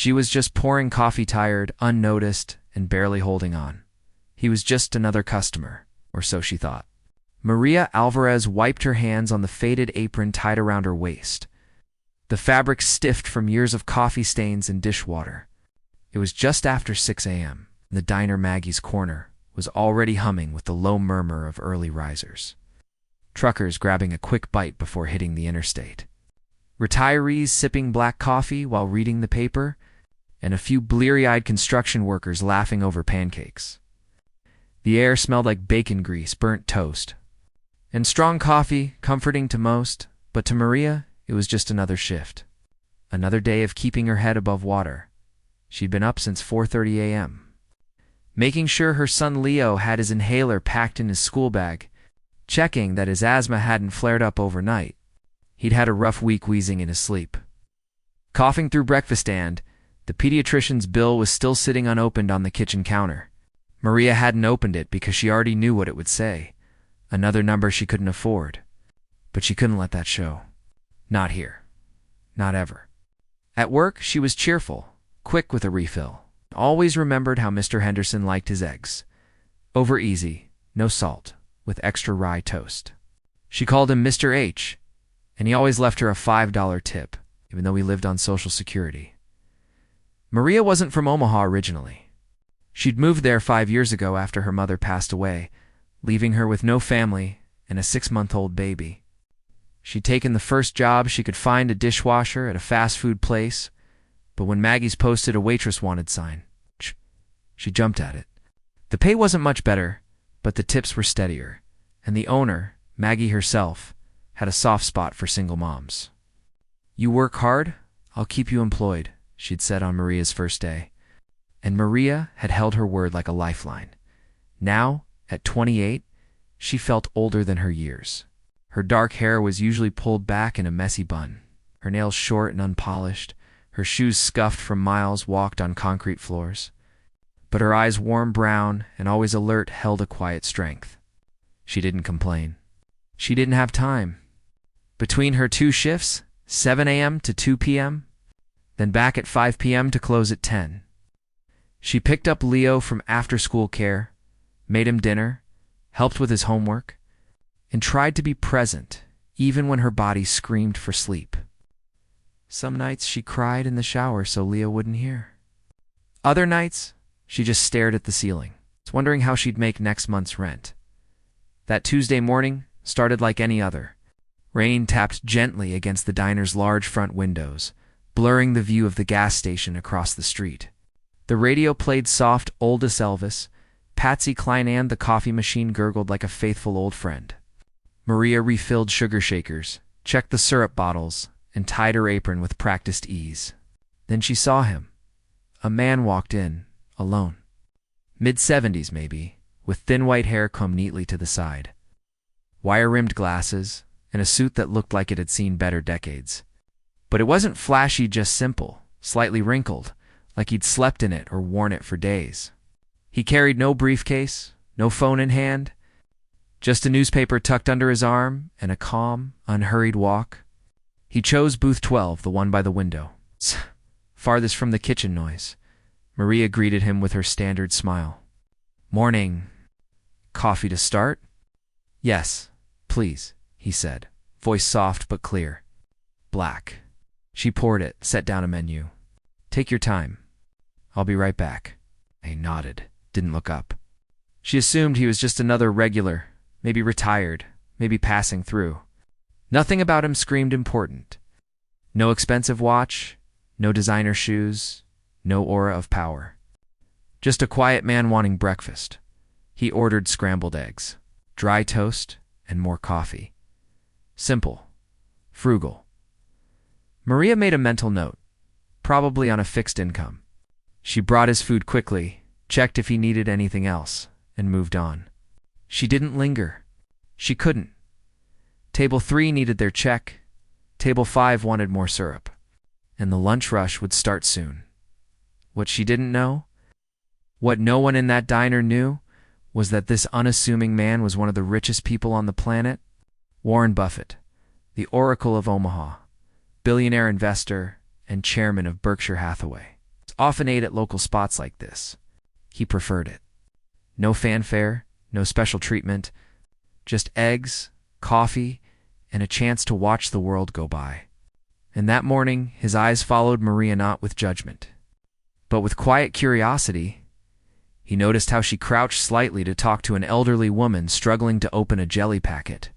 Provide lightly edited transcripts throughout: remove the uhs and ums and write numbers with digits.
She was just pouring coffee, tired, unnoticed, and barely holding on. He was just another customer, or so she thought. Maria Alvarez wiped her hands on the faded apron tied around her waist. The fabric stiffed from years of coffee stains and dishwater. It was just after 6 a.m. The diner Maggie's Corner was already humming with the low murmur of early risers. Truckers grabbing a quick bite before hitting the interstate. Retirees sipping black coffee while reading the paper, and a few bleary-eyed construction workers laughing over pancakes. The air smelled like bacon grease, burnt toast, and strong coffee, comforting to most, but to Maria, it was just another shift. Another day of keeping her head above water. She'd been up since 4:30 a.m., making sure her son Leo had his inhaler packed in his school bag, checking that his asthma hadn't flared up overnight. He'd had a rough week wheezing in his sleep. Coughing through breakfast, and the pediatrician's bill was still sitting unopened on the kitchen counter. Maria hadn't opened it because she already knew what it would say. Another number she couldn't afford. But she couldn't let that show. Not here. Not ever. At work, she was cheerful, quick with a refill. Always remembered how Mr. Henderson liked his eggs. Over easy, no salt, with extra rye toast. She called him Mr. H, and he always left her a $5 tip, even though he lived on Social Security. Maria wasn't from Omaha originally. She'd moved there 5 years ago after her mother passed away, leaving her with no family and a 6-month-old baby. She'd taken the first job she could find, a dishwasher at a fast food place, but when Maggie's posted a Waitress wanted sign, she jumped at it. The pay wasn't much better, but the tips were steadier, and the owner, Maggie herself, had a soft spot for single moms. "You work hard, I'll keep you employed," she'd said on Maria's first day. And Maria had held her word like a lifeline. Now, at 28, she felt older than her years. Her dark hair was usually pulled back in a messy bun, her nails short and unpolished, her shoes scuffed from miles walked on concrete floors. But her eyes, warm brown and always alert, held a quiet strength. She didn't complain. She didn't have time. Between her 2 shifts, 7 a.m. to 2 p.m., then back at 5 p.m. to close at 10. She picked up Leo from after-school care, made him dinner, helped with his homework, and tried to be present even when her body screamed for sleep. Some nights she cried in the shower so Leo wouldn't hear. Other nights, she just stared at the ceiling, wondering how she'd make next month's rent. That Tuesday morning started like any other. Rain tapped gently against the diner's large front windows, blurring the view of the gas station across the street. The radio played soft oldest Elvis. Patsy Cline and the coffee machine gurgled like a faithful old friend. Maria refilled sugar shakers, checked the syrup bottles, and tied her apron with practiced ease. Then she saw him. A man walked in, alone. Mid-70s maybe, with thin white hair combed neatly to the side. Wire-rimmed glasses, and a suit that looked like it had seen better decades. But it wasn't flashy, just simple, slightly wrinkled, like he'd slept in it or worn it for days. He carried no briefcase, no phone in hand, just a newspaper tucked under his arm and a calm, unhurried walk. He chose booth 12, the one by the window, farthest from the kitchen noise. Maria greeted him with her standard smile. "Morning. Coffee to start?" "Yes, please," he said, voice soft but clear. "Black." She poured it, set down a menu. "Take your time. I'll be right back." He nodded, didn't look up. She assumed he was just another regular, maybe retired, maybe passing through. Nothing about him screamed important. No expensive watch, no designer shoes, no aura of power. Just a quiet man wanting breakfast. He ordered scrambled eggs, dry toast, and more coffee. Simple. Frugal. Maria made a mental note, probably on a fixed income. She brought his food quickly, checked if he needed anything else, and moved on. She didn't linger. She couldn't. Table 3 needed their check. Table 5 wanted more syrup. And the lunch rush would start soon. What she didn't know, what no one in that diner knew, was that this unassuming man was one of the richest people on the planet. Warren Buffett, the Oracle of Omaha, billionaire investor and chairman of Berkshire Hathaway. often ate at local spots like this. He preferred it. No fanfare, no special treatment, just eggs, coffee, and a chance to watch the world go by. And that morning, his eyes followed Maria not with judgment, but with quiet curiosity. He noticed how she crouched slightly to talk to an elderly woman struggling to open a jelly packet.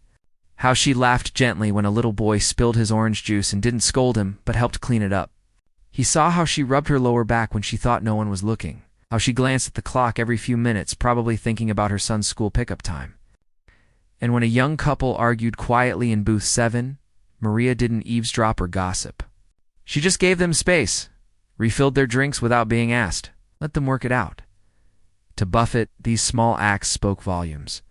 How she laughed gently when a little boy spilled his orange juice and didn't scold him, but helped clean it up. He saw how she rubbed her lower back when she thought no one was looking, how she glanced at the clock every few minutes, probably thinking about her son's school pickup time. And when a young couple argued quietly in booth 7, Maria didn't eavesdrop or gossip. She just gave them space, refilled their drinks without being asked, let them work it out. To Buffett, these small acts spoke volumes.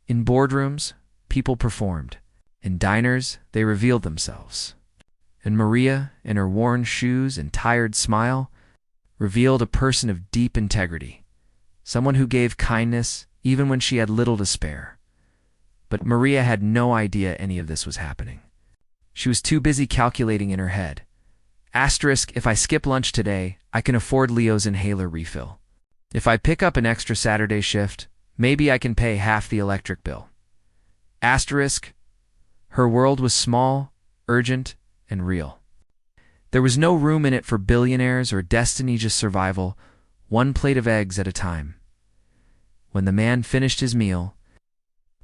In boardrooms, people performed. In diners, they revealed themselves. And Maria, in her worn shoes and tired smile, revealed a person of deep integrity, someone who gave kindness even when she had little to spare. But Maria had no idea any of this was happening. She was too busy calculating in her head. Asterisk, if I skip lunch today, I can afford Leo's inhaler refill. If I pick up an extra Saturday shift, maybe I can pay half the electric bill. Asterisk, her world was small, urgent, and real. There was no room in it for billionaires or destiny, just survival, one plate of eggs at a time. When the man finished his meal,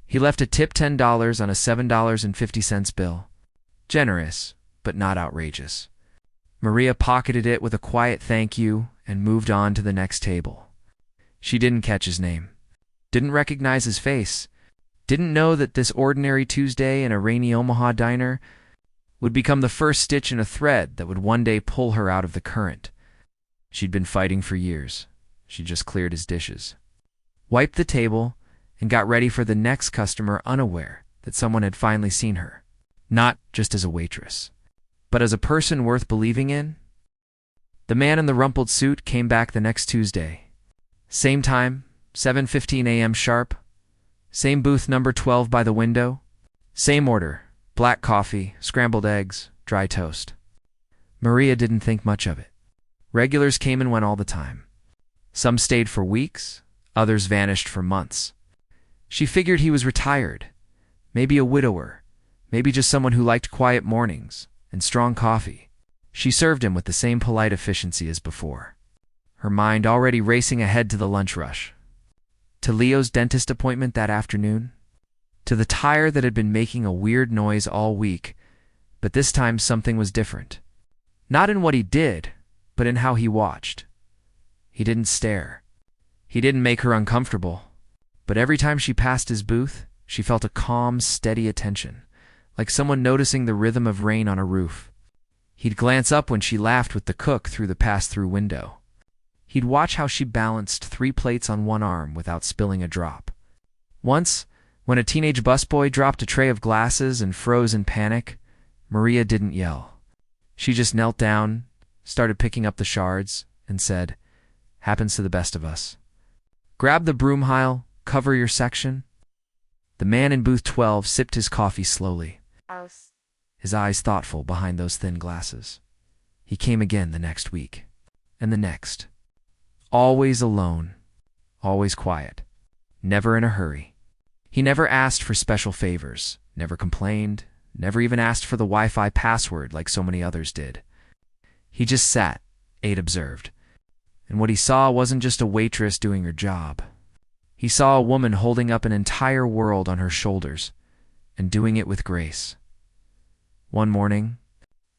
he left a tip $10 on a $7.50 bill. Generous, but not outrageous. Maria pocketed it with a quiet thank you and moved on to the next table. She didn't catch his name, didn't recognize his face, didn't know that this ordinary Tuesday in a rainy Omaha diner would become the first stitch in a thread that would one day pull her out of the current. She'd been fighting for years. She just cleared his dishes, wiped the table, and got ready for the next customer, unaware that someone had finally seen her, not just as a waitress, but as a person worth believing in. The man in the rumpled suit came back the next Tuesday. Same time, 7:15 a.m. sharp. Same booth number 12 by the window. Same order, black coffee, scrambled eggs, dry toast. Maria didn't think much of it. Regulars came and went all the time. Some stayed for weeks, others vanished for months. She figured he was retired, maybe a widower, maybe just someone who liked quiet mornings and strong coffee. She served him with the same polite efficiency as before, her mind already racing ahead to the lunch rush, to Leo's dentist appointment that afternoon, to the tire that had been making a weird noise all week, but this time something was different. Not in what he did, but in how he watched. He didn't stare. He didn't make her uncomfortable, but every time she passed his booth, she felt a calm, steady attention, like someone noticing the rhythm of rain on a roof. He'd glance up when she laughed with the cook through the pass-through window. He'd watch how she balanced 3 plates on one arm without spilling a drop. Once, when a teenage busboy dropped a tray of glasses and froze in panic, Maria didn't yell. She just knelt down, started picking up the shards, and said, "Happens to the best of us. Grab the broom pile, cover your section." The man in booth 12 sipped his coffee slowly, his eyes thoughtful behind those thin glasses. He came again the next week, and the next. Always alone, always quiet, never in a hurry. He never asked for special favors, never complained, never even asked for the Wi-Fi password like so many others did. He just sat, ate, observed. And what he saw wasn't just a waitress doing her job. He saw a woman holding up an entire world on her shoulders and doing it with grace. One morning,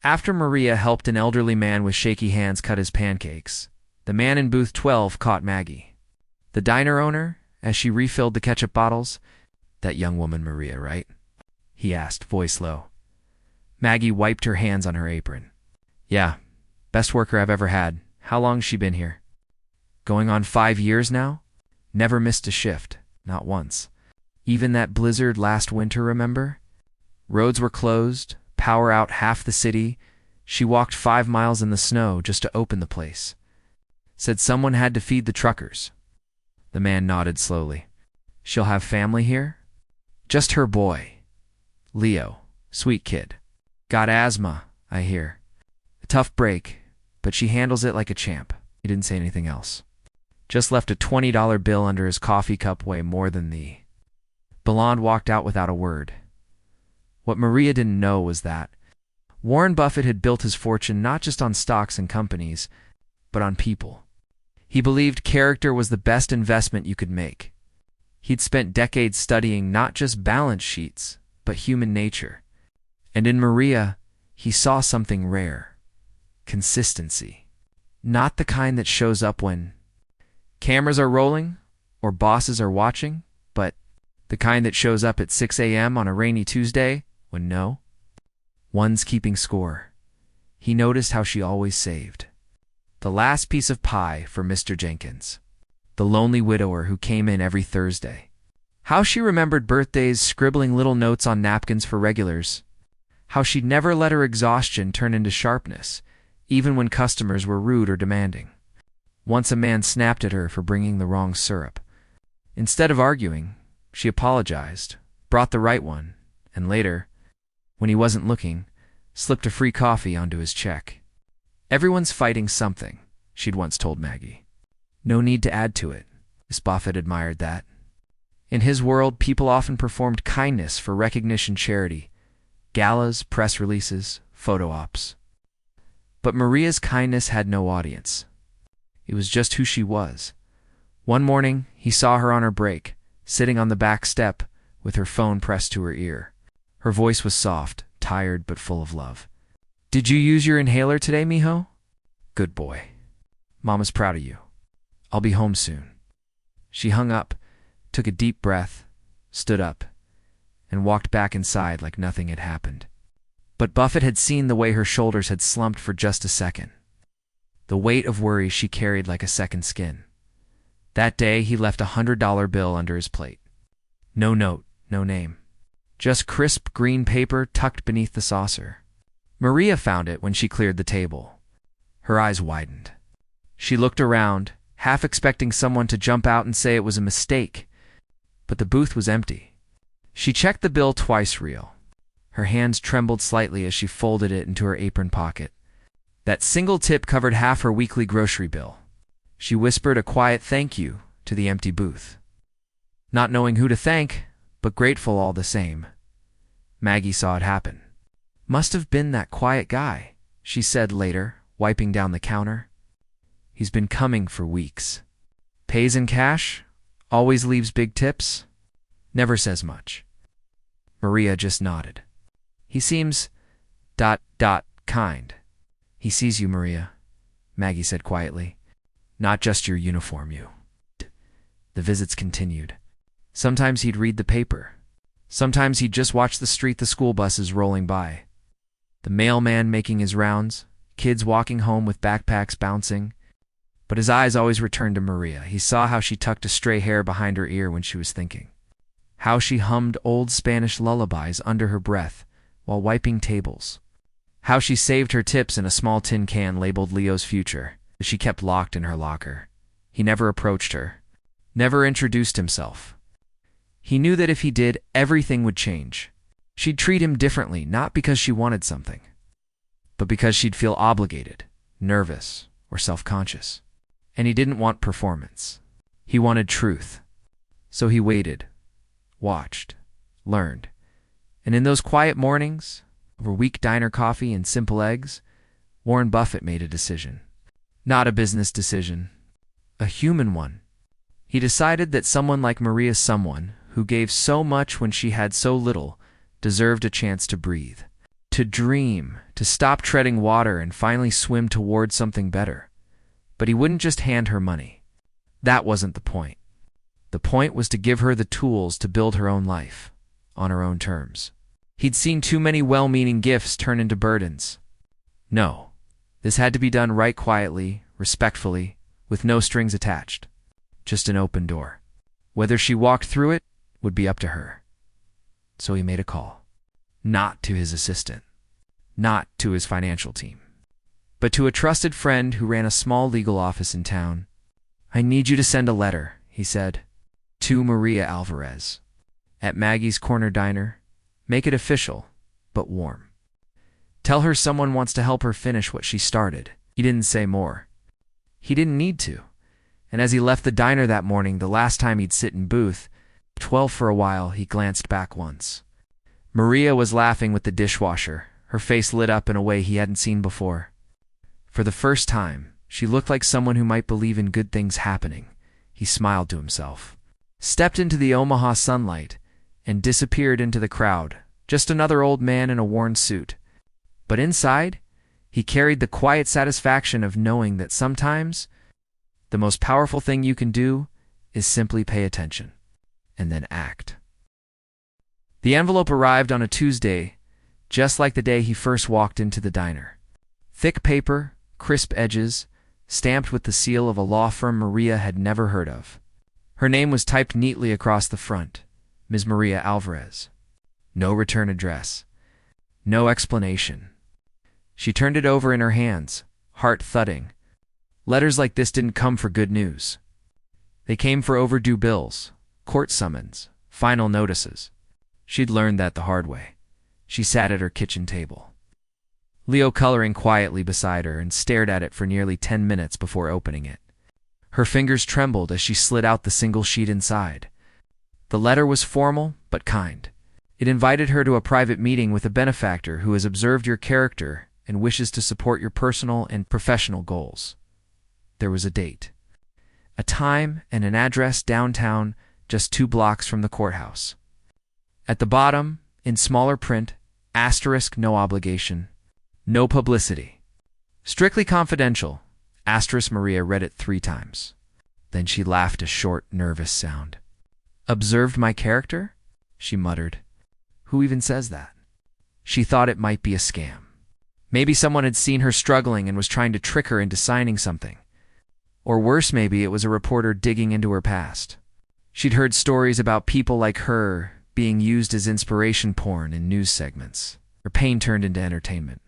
after Maria helped an elderly man with shaky hands cut his pancakes, the man in booth 12 caught Maggie, the diner owner, as she refilled the ketchup bottles. "That young woman Maria, right?" he asked, voice low. Maggie wiped her hands on her apron. "Yeah, best worker I've ever had. How long's she been here?" "Going on 5 years now. Never missed a shift, not once. Even that blizzard last winter, remember? Roads were closed, power out half the city. She walked 5 miles in the snow just to open the place. Said someone had to feed the truckers." The man nodded slowly. "She'll have family here?" "Just her boy. Leo. Sweet kid. Got asthma, I hear. A tough break, but she handles it like a champ." He didn't say anything else. Just left a $20 bill under his coffee cup way more than the. Belland walked out without a word. What Maria didn't know was that Warren Buffett had built his fortune not just on stocks and companies, but on people. He believed character was the best investment you could make. He'd spent decades studying not just balance sheets, but human nature. And in Maria, he saw something rare. Consistency. Not the kind that shows up when cameras are rolling or bosses are watching, but the kind that shows up at 6 a.m. on a rainy Tuesday when no one's keeping score. He noticed how she always saved the last piece of pie for Mr. Jenkins, the lonely widower who came in every Thursday. How she remembered birthdays, scribbling little notes on napkins for regulars. How she'd never let her exhaustion turn into sharpness, even when customers were rude or demanding. Once a man snapped at her for bringing the wrong syrup. Instead of arguing, she apologized, brought the right one, and later, when he wasn't looking, slipped a free coffee onto his check. Everyone's fighting something, she'd once told Maggie. No need to add to it. Miss Buffett admired that. In his world, people often performed kindness for recognition, charity, galas, press releases, photo ops. But Maria's kindness had no audience. It was just who she was. One morning, he saw her on her break, sitting on the back step with her phone pressed to her ear. Her voice was soft, tired but full of love. "Did you use your inhaler today, mijo? Good boy. Mama's proud of you. I'll be home soon." She hung up, took a deep breath, stood up, and walked back inside like nothing had happened. But Buffett had seen the way her shoulders had slumped for just a second. The weight of worry she carried like a second skin. That day, he left a $100 bill under his plate. No note, no name. Just crisp green paper tucked beneath the saucer. Maria found it when she cleared the table. Her eyes widened. She looked around, half expecting someone to jump out and say it was a mistake. But the booth was empty. She checked the bill twice real. Her hands trembled slightly as she folded it into her apron pocket. That single tip covered half her weekly grocery bill. She whispered a quiet thank you to the empty booth. Not knowing who to thank, but grateful all the same. Maggie saw it happen. "Must have been that quiet guy," she said later, wiping down the counter. "He's been coming for weeks. Pays in cash, always leaves big tips, never says much." Maria just nodded. "He seems... kind. He sees you, Maria," Maggie said quietly. "Not just your uniform, you." The visits continued. Sometimes he'd read the paper. Sometimes he'd just watch the street, the school buses rolling by. The mailman making his rounds, kids walking home with backpacks bouncing. But his eyes always returned to Maria. He saw how she tucked a stray hair behind her ear when she was thinking. How she hummed old Spanish lullabies under her breath while wiping tables. How she saved her tips in a small tin can labeled Leo's Future that she kept locked in her locker. He never approached her, never introduced himself. He knew that if he did, everything would change. She'd treat him differently, not because she wanted something, but because she'd feel obligated, nervous, or self-conscious. And he didn't want performance. He wanted truth. So he waited, watched, learned. And in those quiet mornings, over weak diner coffee and simple eggs, Warren Buffett made a decision. Not a business decision, a human one. He decided that someone like Maria, someone who gave so much when she had so little, deserved a chance to breathe, to dream, to stop treading water and finally swim toward something better. But he wouldn't just hand her money. That wasn't the point. The point was to give her the tools to build her own life, on her own terms. He'd seen too many well-meaning gifts turn into burdens. No, this had to be done right, quietly, respectfully, with no strings attached. Just an open door. Whether she walked through it would be up to her. So he made a call. Not to his assistant. Not to his financial team. But to a trusted friend who ran a small legal office in town. "I need you to send a letter," he said, "to Maria Alvarez. At Maggie's Corner Diner. Make it official, but warm. Tell her someone wants to help her finish what she started." He didn't say more. He didn't need to. And as he left the diner that morning, the last time he'd sit in booth 12 for a while, he glanced back once. Maria was laughing with the dishwasher, her face lit up in a way he hadn't seen before. For the first time, she looked like someone who might believe in good things happening. He smiled to himself, stepped into the Omaha sunlight, and disappeared into the crowd, just another old man in a worn suit. But inside, he carried the quiet satisfaction of knowing that sometimes the most powerful thing you can do is simply pay attention and then act. The envelope arrived on a Tuesday, just like the day he first walked into the diner. Thick paper, crisp edges, stamped with the seal of a law firm Maria had never heard of. Her name was typed neatly across the front, Ms. Maria Alvarez. No return address. No explanation. She turned it over in her hands, heart thudding. Letters like this didn't come for good news. They came for overdue bills, court summons, final notices. She'd learned that the hard way. She sat at her kitchen table, Leo coloring quietly beside her, and stared at it for nearly 10 minutes before opening it. Her fingers trembled as she slid out the single sheet inside. The letter was formal but kind. It invited her to a private meeting with a benefactor who has observed your character and wishes to support your personal and professional goals. There was a date, a time, and an address downtown, just 2 blocks from the courthouse. At the bottom, in smaller print, asterisk, no obligation, no publicity. Strictly confidential. Asterisk. Maria read it 3 times. Then she laughed a short, nervous sound. Observed my character? She muttered. Who even says that? She thought it might be a scam. Maybe someone had seen her struggling and was trying to trick her into signing something. Or worse, maybe it was a reporter digging into her past. She'd heard stories about people like her being used as inspiration porn in news segments. Her pain turned into entertainment.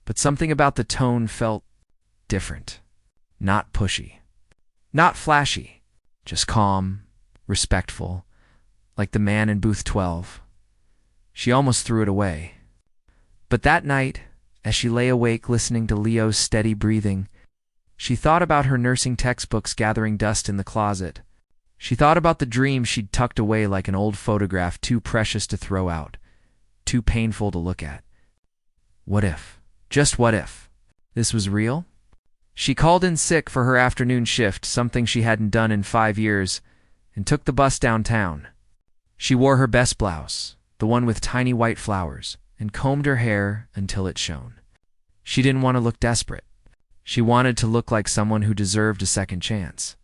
But something about the tone felt different. Not pushy. Not flashy. Just calm, respectful, like the man in booth 12. She almost threw it away. But that night, as she lay awake listening to Leo's steady breathing, she thought about her nursing textbooks gathering dust in the closet. She thought about the dream she'd tucked away like an old photograph, too precious to throw out, too painful to look at. What if, just what if, this was real? She called in sick for her afternoon shift, something she hadn't done in 5 years, and took the bus downtown. She wore her best blouse, the one with tiny white flowers, and combed her hair until it shone. She didn't want to look desperate. She wanted to look like someone who deserved a second chance.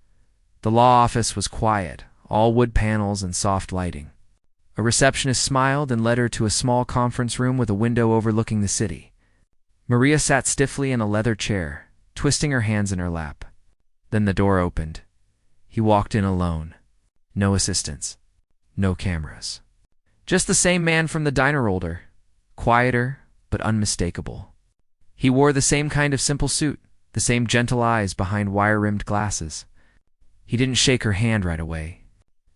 The law office was quiet, all wood panels and soft lighting. A receptionist smiled and led her to a small conference room with a window overlooking the city. Maria sat stiffly in a leather chair, twisting her hands in her lap. Then the door opened. He walked in alone. No assistants. No cameras. Just the same man from the diner older. Quieter, but unmistakable. He wore the same kind of simple suit, the same gentle eyes behind wire-rimmed glasses. He didn't shake her hand right away.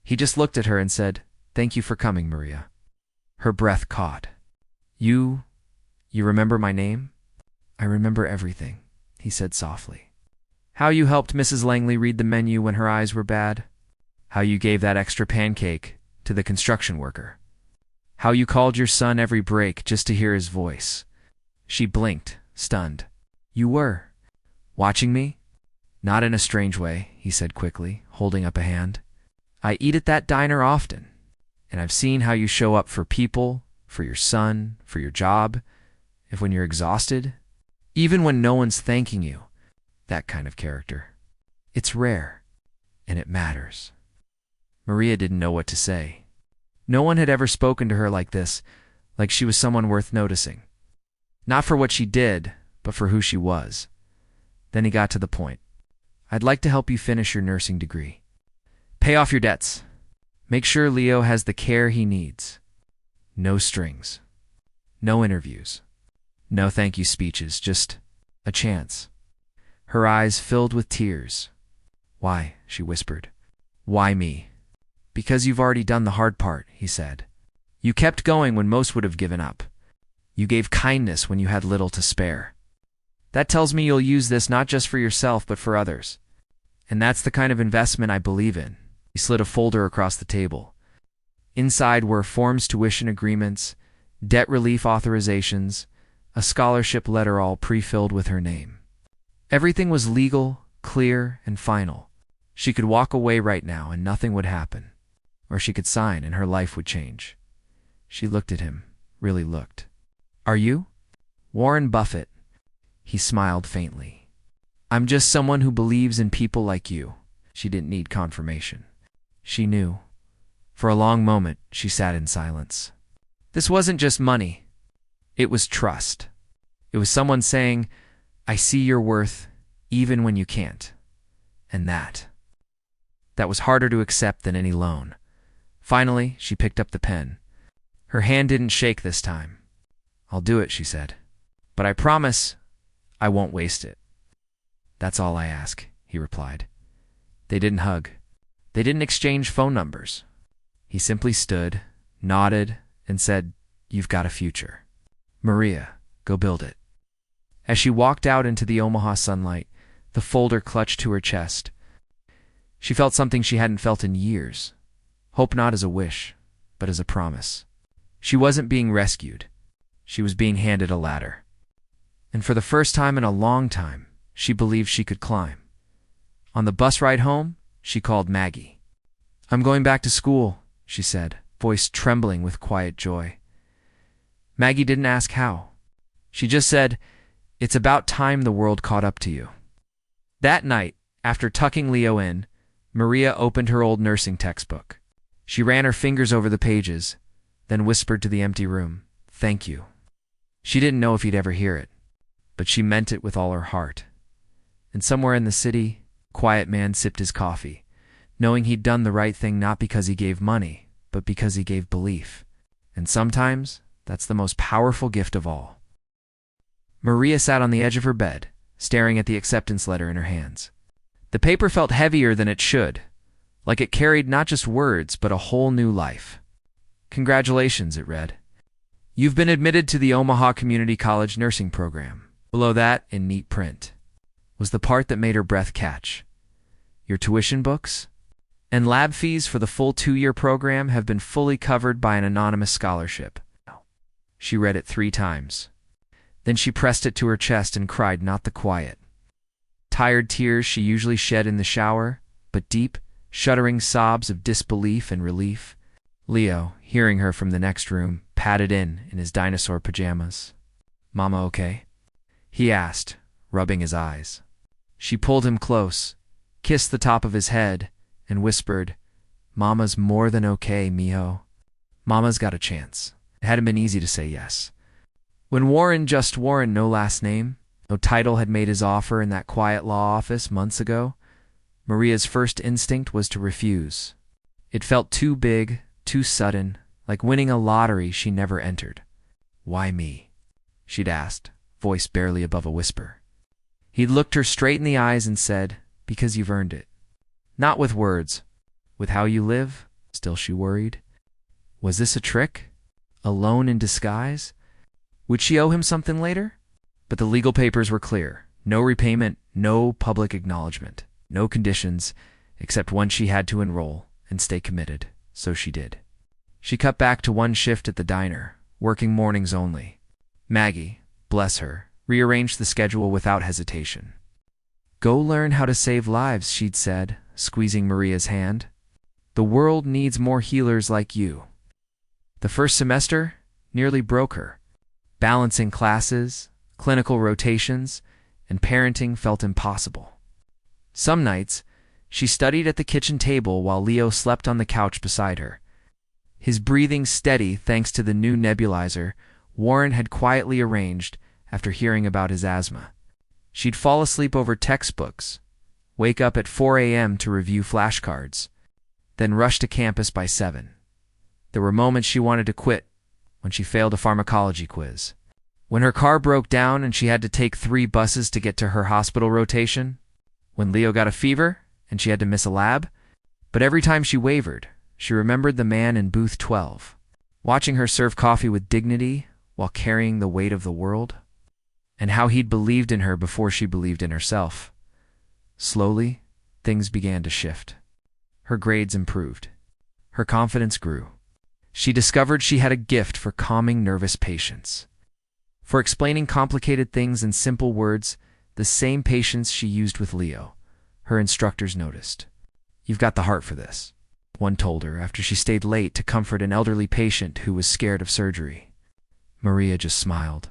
He just looked at her and said, "Thank you for coming, Maria." Her breath caught. You remember my name?" "I remember everything," he said softly. "How you helped Mrs. Langley read the menu when her eyes were bad? How you gave that extra pancake to the construction worker? How you called your son every break just to hear his voice?" She blinked, stunned. "You were watching me?" "Not in a strange way," he said quickly, holding up a hand. "I eat at that diner often, and I've seen how you show up for people, for your son, for your job, if when you're exhausted, even when no one's thanking you. That kind of character. It's rare, and it matters." Maria didn't know what to say. No one had ever spoken to her like this, like she was someone worth noticing. Not for what she did, but for who she was. Then he got to the point. "I'd like to help you finish your nursing degree. Pay off your debts. Make sure Leo has the care he needs. No strings. No interviews. No thank you speeches, just a chance." Her eyes filled with tears. "Why?" she whispered. "Why me?" "Because you've already done the hard part," he said. "You kept going when most would have given up. You gave kindness when you had little to spare. That tells me you'll use this not just for yourself, but for others. And that's the kind of investment I believe in. He slid a folder across the table. Inside were forms, tuition agreements, debt relief authorizations, a scholarship letter all pre-filled with her name. Everything was legal, clear, and final. She could walk away right now and nothing would happen. Or she could sign and her life would change. She looked at him, really looked. Are you? Warren Buffett. He smiled faintly. I'm just someone who believes in people like you. She didn't need confirmation. She knew. For a long moment, she sat in silence. This wasn't just money. It was trust. It was someone saying, I see your worth, even when you can't. And that was harder to accept than any loan. Finally, she picked up the pen. Her hand didn't shake this time. I'll do it, she said. But I promise I won't waste it. That's all I ask, he replied. They didn't hug. They didn't exchange phone numbers. He simply stood, nodded, and said, You've got a future. Maria, go build it. As she walked out into the Omaha sunlight, the folder clutched to her chest. She felt something she hadn't felt in years. Hope not as a wish, but as a promise. She wasn't being rescued. She was being handed a ladder. And for the first time in a long time, she believed she could climb. On the bus ride home, she called Maggie. I'm going back to school, she said, voice trembling with quiet joy. Maggie didn't ask how. She just said, It's about time the world caught up to you. That night, after tucking Leo in, Maria opened her old nursing textbook. She ran her fingers over the pages, then whispered to the empty room, Thank you. She didn't know if he'd ever hear it, but she meant it with all her heart. And somewhere in the city, a quiet man sipped his coffee, knowing he'd done the right thing not because he gave money, but because he gave belief. And sometimes, that's the most powerful gift of all. Maria sat on the edge of her bed, staring at the acceptance letter in her hands. The paper felt heavier than it should, like it carried not just words, but a whole new life. Congratulations, it read. You've been admitted to the Omaha Community College nursing program. Below that, in neat print, was the part that made her breath catch. Your tuition books and lab fees for the full 2-year program have been fully covered by an anonymous scholarship. She read it 3 times. Then she pressed it to her chest and cried not the quiet, tired tears she usually shed in the shower, but deep, shuddering sobs of disbelief and relief. Leo, hearing her from the next room, padded in his dinosaur pajamas. Mama okay? He asked, rubbing his eyes. She pulled him close, kissed the top of his head, and whispered, Mama's more than okay, mijo. Mama's got a chance. It hadn't been easy to say yes. When Warren, just Warren, no last name, no title, had made his offer in that quiet law office months ago, Maria's first instinct was to refuse. It felt too big, too sudden, like winning a lottery she never entered. Why me? She'd asked, voice barely above a whisper. He'd looked her straight in the eyes and said, Because you've earned it. Not with words. With how you live? Still she worried. Was this a trick? A loan in disguise? Would she owe him something later? But the legal papers were clear. No repayment, no public acknowledgement, no conditions, except one she had to enroll and stay committed. So she did. She cut back to 1 shift at the diner, working mornings only. Maggie, bless her, rearranged the schedule without hesitation. Go learn how to save lives, she'd said, squeezing Maria's hand. The world needs more healers like you. The first semester nearly broke her. Balancing classes, clinical rotations, and parenting felt impossible. Some nights, she studied at the kitchen table while Leo slept on the couch beside her. His breathing steady thanks to the new nebulizer Warren had quietly arranged after hearing about his asthma. She'd fall asleep over textbooks, wake up at 4 a.m. to review flashcards, then rush to campus by 7. There were moments she wanted to quit, when she failed a pharmacology quiz, when her car broke down and she had to take 3 buses to get to her hospital rotation, when Leo got a fever and she had to miss a lab. But every time she wavered, she remembered the man in booth 12, watching her serve coffee with dignity while carrying the weight of the world. and how he'd believed in her before she believed in herself. Slowly, things began to shift. Her grades improved. Her confidence grew. She discovered she had a gift for calming nervous patients, for explaining complicated things in simple words, the same patience she used with Leo. Her instructors noticed. "You've got the heart for this," one told her after she stayed late to comfort an elderly patient who was scared of surgery. Maria just smiled.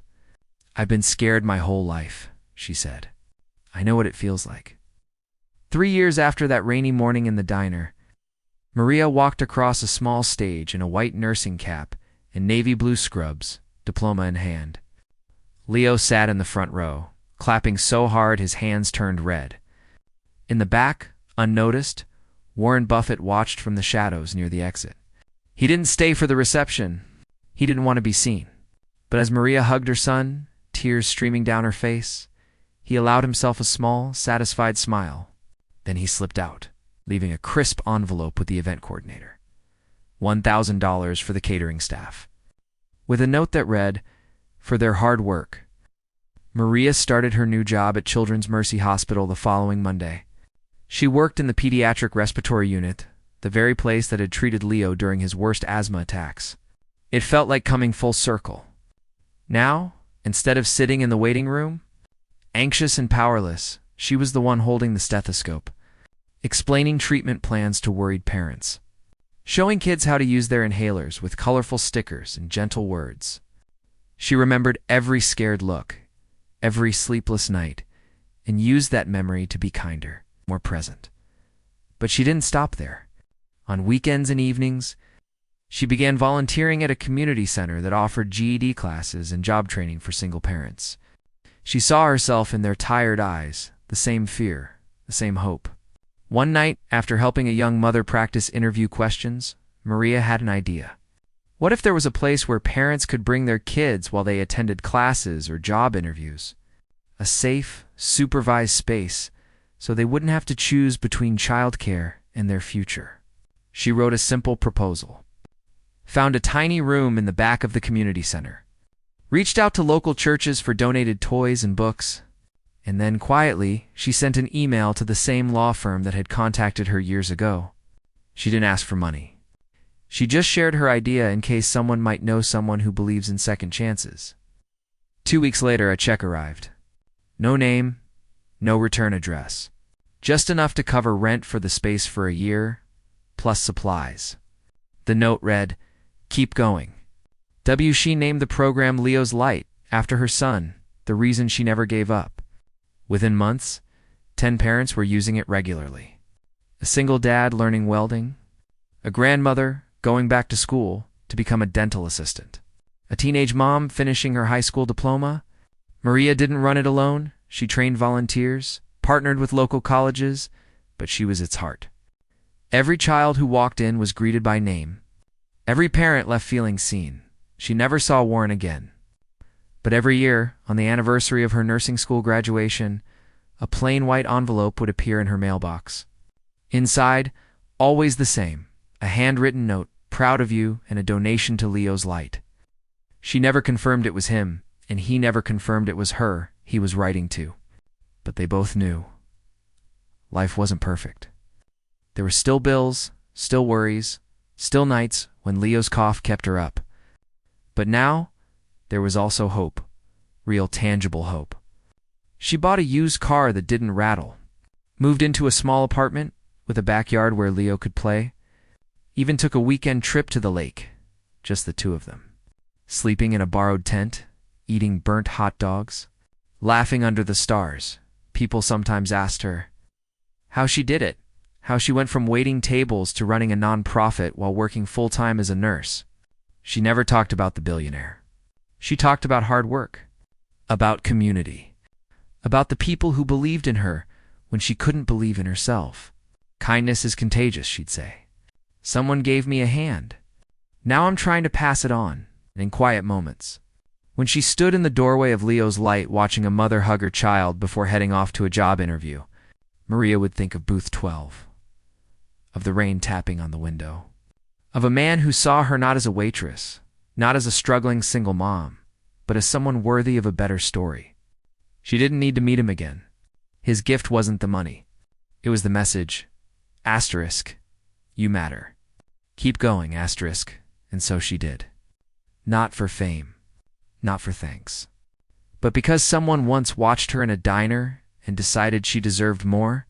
"I've been scared my whole life," she said. "I know what it feels like." 3 years after that rainy morning in the diner, Maria walked across a small stage in a white nursing cap and navy blue scrubs, diploma in hand. Leo sat in the front row, clapping so hard his hands turned red. In the back, unnoticed, Warren Buffett watched from the shadows near the exit. He didn't stay for the reception. He didn't want to be seen. But as Maria hugged her son, tears streaming down her face, he allowed himself a small, satisfied smile. Then he slipped out, leaving a crisp envelope with the event coordinator. $1,000 for the catering staff, with a note that read, "For their hard work." Maria started her new job at Children's Mercy Hospital the following Monday. She worked in the pediatric respiratory unit, the very place that had treated Leo during his worst asthma attacks. It felt like coming full circle. Now, instead of sitting in the waiting room, anxious and powerless, she was the one holding the stethoscope, explaining treatment plans to worried parents, showing kids how to use their inhalers with colorful stickers and gentle words. She remembered every scared look, every sleepless night, and used that memory to be kinder, more present. But she didn't stop there. On weekends and evenings, she began volunteering at a community center that offered GED classes and job training for single parents. She saw herself in their tired eyes, the same fear, the same hope. One night, after helping a young mother practice interview questions, Maria had an idea. What if there was a place where parents could bring their kids while they attended classes or job interviews? A safe, supervised space so they wouldn't have to choose between childcare and their future. She wrote a simple proposal, found a tiny room in the back of the community center, reached out to local churches for donated toys and books, and then quietly she sent an email to the same law firm that had contacted her years ago. She didn't ask for money. She just shared her idea in case someone might know someone who believes in second chances. 2 weeks later, a check arrived. No name, no return address. Just enough to cover rent for the space for a year, plus supplies. The note read, "Keep going." She named the program Leo's Light, after her son, the reason she never gave up. Within months, 10 parents were using it regularly. A single dad learning welding, a grandmother going back to school to become a dental assistant, a teenage mom finishing her high school diploma. Maria didn't run it alone. She trained volunteers, partnered with local colleges, but she was its heart. Every child who walked in was greeted by name. Every parent left feeling seen. She never saw Warren again. But every year, on the anniversary of her nursing school graduation, a plain white envelope would appear in her mailbox. Inside, always the same, a handwritten note, "Proud of you," and a donation to Leo's Light. She never confirmed it was him, and he never confirmed it was her he was writing to. But they both knew. Life wasn't perfect. There were still bills, still worries, still nights when Leo's cough kept her up. But now, there was also hope, real tangible hope. She bought a used car that didn't rattle, moved into a small apartment with a backyard where Leo could play, even took a weekend trip to the lake, just the two of them, sleeping in a borrowed tent, eating burnt hot dogs, laughing under the stars. People sometimes asked her how she did it, how she went from waiting tables to running a non-profit while working full-time as a nurse. She never talked about the billionaire. She talked about hard work, about community, about the people who believed in her when she couldn't believe in herself. "Kindness is contagious," she'd say. "Someone gave me a hand. Now I'm trying to pass it on," in quiet moments. When she stood in the doorway of Leo's Light watching a mother hug her child before heading off to a job interview, Maria would think of booth 12, of the rain tapping on the window, of a man who saw her not as a waitress, not as a struggling single mom, but as someone worthy of a better story. She didn't need to meet him again. His gift wasn't the money. It was the message. Asterisk. You matter. Keep going, asterisk. And so she did. Not for fame. Not for thanks. But because someone once watched her in a diner and decided she deserved more,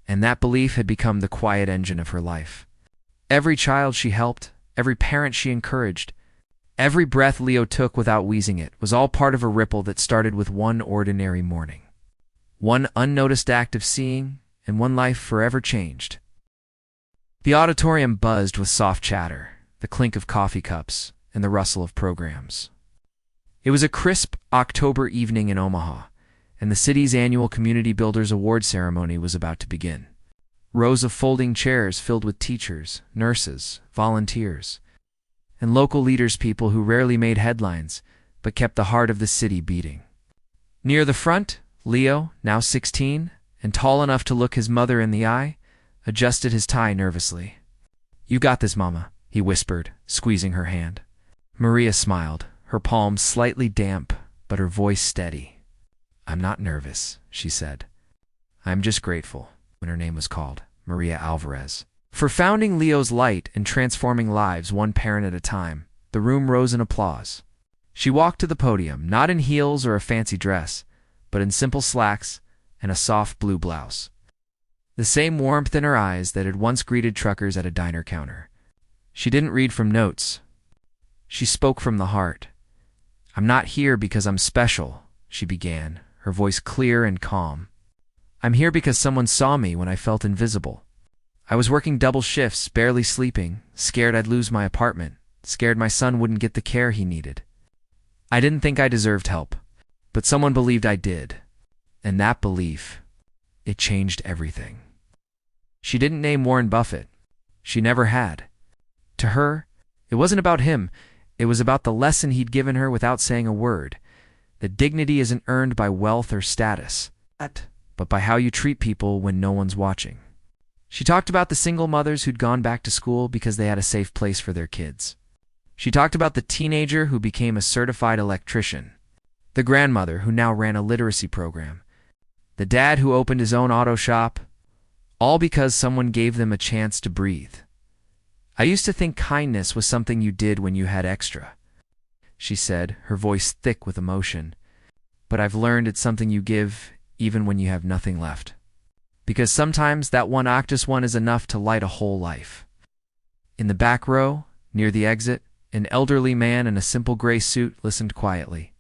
and that belief had become the quiet engine of her life. Every child she helped, every parent she encouraged, every breath Leo took without wheezing it was all part of a ripple that started with one ordinary morning. One unnoticed act of seeing, and one life forever changed. The auditorium buzzed with soft chatter, the clink of coffee cups, and the rustle of programs. It was a crisp October evening in Omaha, and the city's annual Community Builders Award ceremony was about to begin. Rows of folding chairs filled with teachers, nurses, volunteers, and local leaders, people who rarely made headlines, but kept the heart of the city beating. Near the front, Leo, now 16, and tall enough to look his mother in the eye, adjusted his tie nervously. "You got this, Mama," he whispered, squeezing her hand. Maria smiled, her palms slightly damp, but her voice steady. "I'm not nervous," she said. "I'm just grateful," when her name was called, Maria Alvarez. For founding Leo's Light and transforming lives one parent at a time, the room rose in applause. She walked to the podium, not in heels or a fancy dress, but in simple slacks and a soft blue blouse. The same warmth in her eyes that had once greeted truckers at a diner counter. She didn't read from notes. She spoke from the heart. "I'm not here because I'm special," she began, her voice clear and calm. "I'm here because someone saw me when I felt invisible. I was working double shifts, barely sleeping, scared I'd lose my apartment, scared my son wouldn't get the care he needed. I didn't think I deserved help, but someone believed I did. And that belief, it changed everything." She didn't name Warren Buffett. She never had. To her, it wasn't about him. It was about the lesson he'd given her without saying a word. That dignity isn't earned by wealth or status, but by how you treat people when no one's watching. She talked about the single mothers who'd gone back to school because they had a safe place for their kids. She talked about the teenager who became a certified electrician, the grandmother who now ran a literacy program, the dad who opened his own auto shop, all because someone gave them a chance to breathe. "I used to think kindness was something you did when you had extra," she said, her voice thick with emotion. "But I've learned it's something you give even when you have nothing left. Because sometimes that one Octus one is enough to light a whole life." In the back row, near the exit, an elderly man in a simple gray suit listened quietly.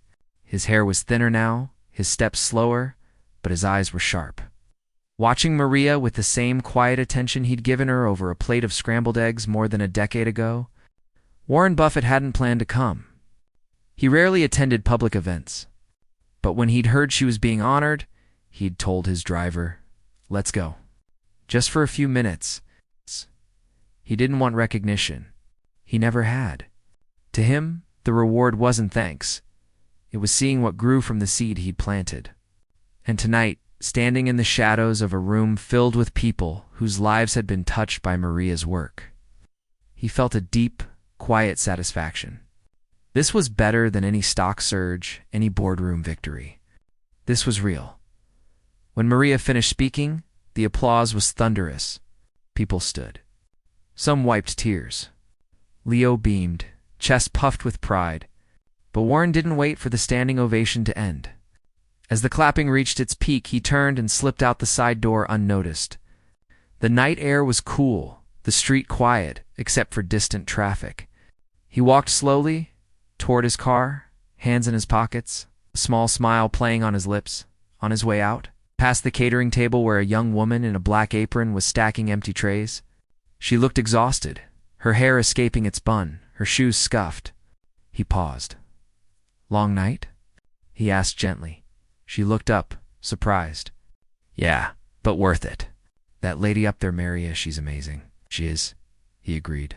His hair was thinner now, his steps slower, but his eyes were sharp. Watching Maria with the same quiet attention he'd given her over a plate of scrambled eggs more than a decade ago, Warren Buffett hadn't planned to come. He rarely attended public events, but when he'd heard she was being honored, he'd told his driver, "Let's go." Just for a few minutes. He didn't want recognition. He never had. To him, the reward wasn't thanks. It was seeing what grew from the seed he'd planted. And tonight, standing in the shadows of a room filled with people whose lives had been touched by Maria's work, he felt a deep, quiet satisfaction. This was better than any stock surge, any boardroom victory. This was real. When Maria finished speaking, the applause was thunderous. People stood. Some wiped tears. Leo beamed, chest puffed with pride. But Warren didn't wait for the standing ovation to end. As the clapping reached its peak, he turned and slipped out the side door unnoticed. The night air was cool, the street quiet, except for distant traffic. He walked slowly toward his car, hands in his pockets, a small smile playing on his lips. On his way out, past the catering table where a young woman in a black apron was stacking empty trays. She looked exhausted, her hair escaping its bun, her shoes scuffed. He paused. "Long night?" he asked gently. She looked up, surprised. "Yeah, but worth it. That lady up there, Maria, she's amazing." "She is," he agreed.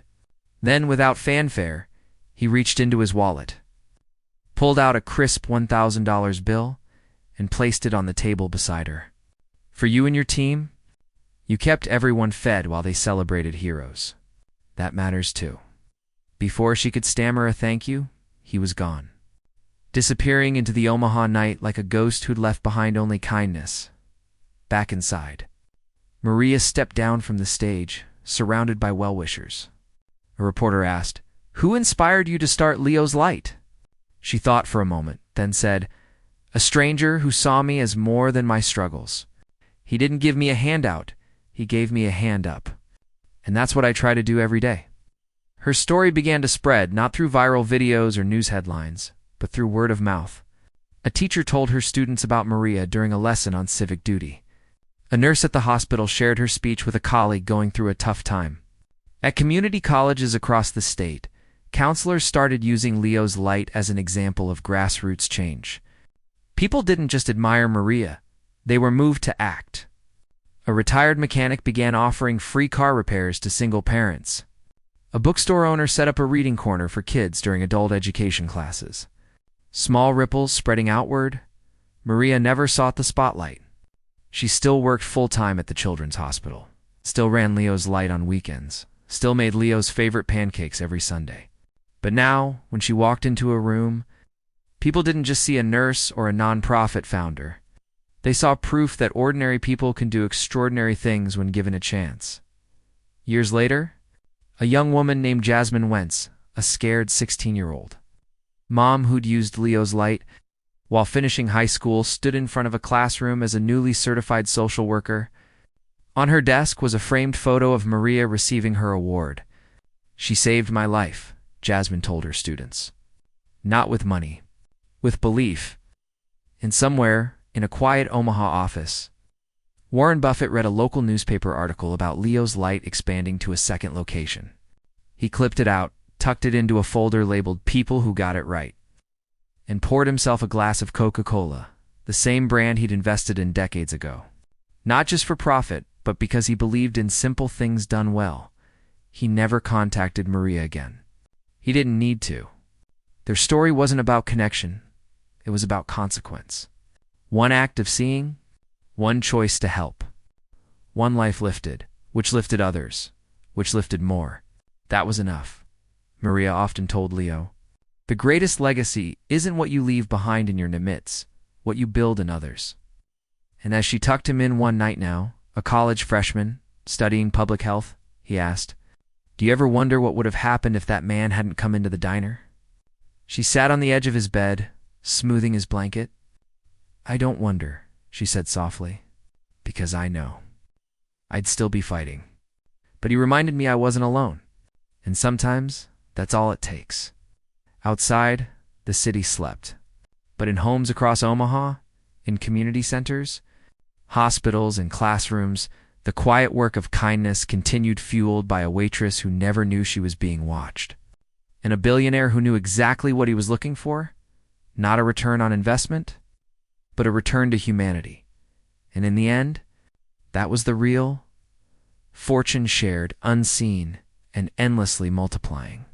Then, without fanfare, he reached into his wallet, pulled out a crisp $1,000 bill, and placed it on the table beside her. "For you and your team, you kept everyone fed while they celebrated heroes. That matters too." Before she could stammer a thank you, he was gone. disappearing into the Omaha night like a ghost who'd left behind only kindness. Back inside, Maria stepped down from the stage, surrounded by well-wishers. A reporter asked, "Who inspired you to start Leo's Light?" She thought for a moment, then said, "A stranger who saw me as more than my struggles. He didn't give me a handout, he gave me a hand up. And that's what I try to do every day." Her story began to spread, not through viral videos or news headlines, but through word of mouth. A teacher told her students about Maria during a lesson on civic duty. A nurse at the hospital shared her speech with a colleague going through a tough time. At community colleges across the state, counselors started using Leo's Light as an example of grassroots change. People didn't just admire Maria, they were moved to act. A retired mechanic began offering free car repairs to single parents. A bookstore owner set up a reading corner for kids during adult education classes. Small ripples spreading outward, Maria never sought the spotlight. She still worked full-time at the children's hospital, still ran Leo's Light on weekends, still made Leo's favorite pancakes every Sunday. But now, when she walked into a room, people didn't just see a nurse or a nonprofit founder. They saw proof that ordinary people can do extraordinary things when given a chance. Years later, a young woman named Jasmine Wentz, a scared 16-year-old mom who'd used Leo's Light while finishing high school, stood in front of a classroom as a newly certified social worker. On her desk was a framed photo of Maria receiving her award. "She saved my life," Jasmine told her students. Not with money, with belief. And somewhere, in a quiet Omaha office, Warren Buffett read a local newspaper article about Leo's Light expanding to a second location. He clipped it out, tucked it into a folder labeled "People Who Got It Right," and poured himself a glass of Coca-Cola, the same brand he'd invested in decades ago. Not just for profit, but because he believed in simple things done well. He never contacted Maria again. He didn't need to. Their story wasn't about connection. It was about consequence. One act of seeing, one choice to help. One life lifted, which lifted others, which lifted more. That was enough. Maria often told Leo, "The greatest legacy isn't what you leave behind in your nimitz, what you build in others." And as she tucked him in one night now, a college freshman, studying public health, he asked, "Do you ever wonder what would have happened if that man hadn't come into the diner?" She sat on the edge of his bed, smoothing his blanket. "I don't wonder," she said softly, "because I know. I'd still be fighting. But he reminded me I wasn't alone. And sometimes, that's all it takes." Outside, the city slept. But in homes across Omaha, in community centers, hospitals and classrooms, the quiet work of kindness continued, fueled by a waitress who never knew she was being watched. And a billionaire who knew exactly what he was looking for, not a return on investment, but a return to humanity. And in the end, that was the real fortune, shared, unseen, and endlessly multiplying.